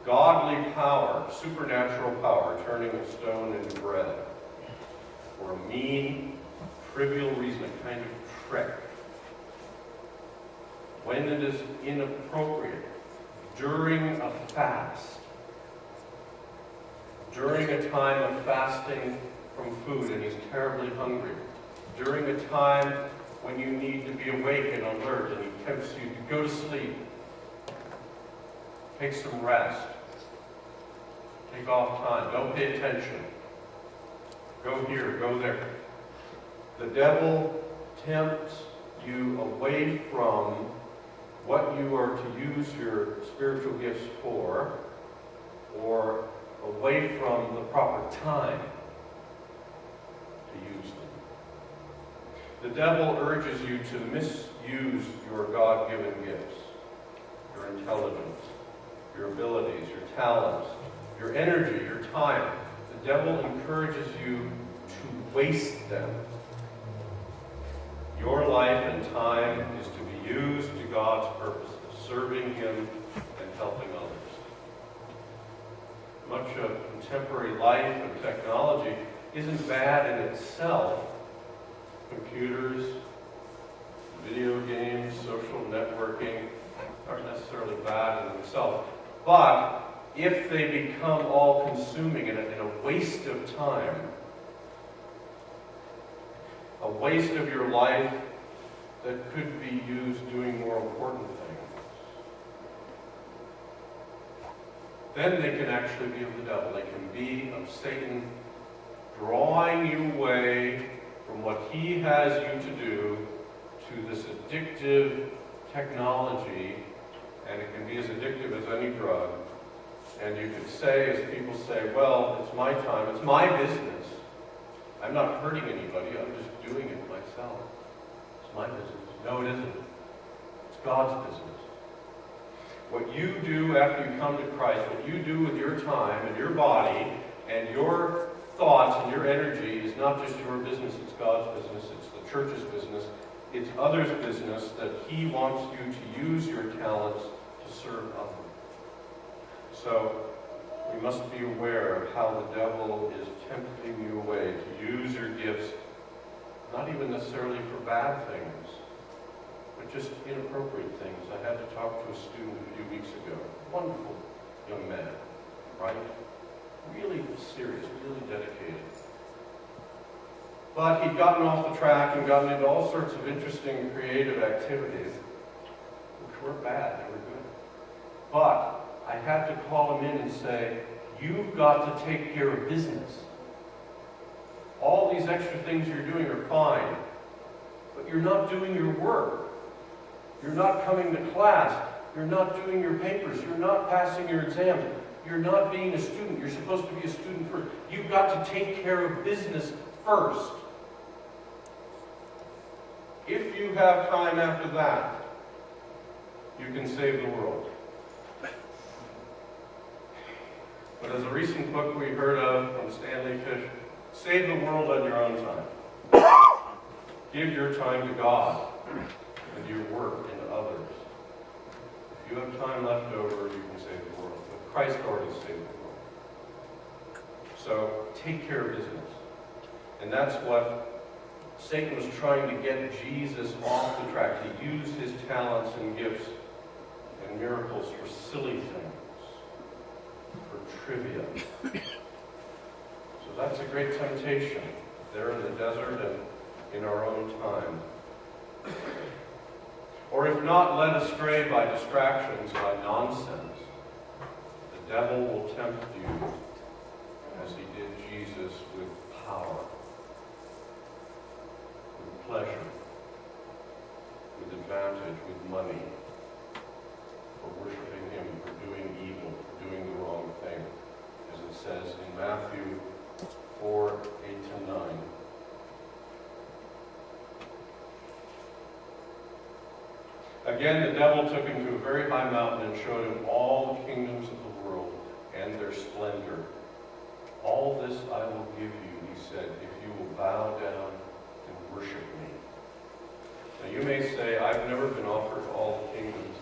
godly power, supernatural power, turning a stone into bread. For a mean, trivial reason, a kind of trick. When it is inappropriate, during a fast, during a time of fasting from food and he's terribly hungry, during a time when you need to be awake and alert and he tempts you to go to sleep, take some rest, take off time, don't pay attention, go here, go there. The devil tempts you away from what you are to use your spiritual gifts for, or away from the proper time to use them. The devil urges you to misuse your God-given gifts, your intelligence, your abilities, your talents, your energy, your time. The devil encourages you to waste them. Your life and time is to be used to God's purposes, serving Him and helping others. Much of contemporary life and technology isn't bad in itself. Computers, video games, social networking aren't necessarily bad in themselves. But if they become all-consuming and a waste of time, a waste of your life that could be used doing more important things, then they can actually be of the devil. They can be of Satan, drawing you away from what he has you to do to this addictive technology, and it can be as addictive as any drug. And you could say, as people say, well, it's my time, it's my business. I'm not hurting anybody, I'm just doing it myself. It's my business. No, it isn't. It's God's business. What you do after you come to Christ, what you do with your time and your body and your thoughts and your energy is not just your business, it's God's business, it's the church's business, it's others' business that He wants you to use your talents to serve others. So, we must be aware of how the devil is tempting you away to use your gifts, not even necessarily for bad things, but just inappropriate things. I had to talk to a student a few weeks ago, wonderful young man, right? Really serious, really dedicated. But he'd gotten off the track and gotten into all sorts of interesting creative activities, which weren't bad, they were good. But I had to call him in and say, you've got to take care of business. All these extra things you're doing are fine, but you're not doing your work. You're not coming to class. You're not doing your papers. You're not passing your exams. You're not being a student. You're supposed to be a student first. You've got to take care of business first. If you have time after that, you can save the world. But as a recent book we heard of from Stanley Fish, save the world on your own time. Give your time to God and your work into others. If you have time left over, you can save the world. But Christ already saved the world. So take care of business. And that's what Satan was trying to get Jesus off the track, to use his talents and gifts and miracles for silly things, for trivia. So that's a great temptation there in the desert and in our own time. Or if not led astray by distractions, by nonsense, the devil will tempt you as he did Jesus with power, with pleasure, with advantage, with money, for worshiping him, for doing evil, for doing the wrong thing, as it says in Matthew 4:8-9. Again, the devil took him to a very high mountain and showed him all the kingdoms of the world and their splendor. All this I will give you, he said, if you will bow down and worship me. Now you may say, I've never been offered all the kingdoms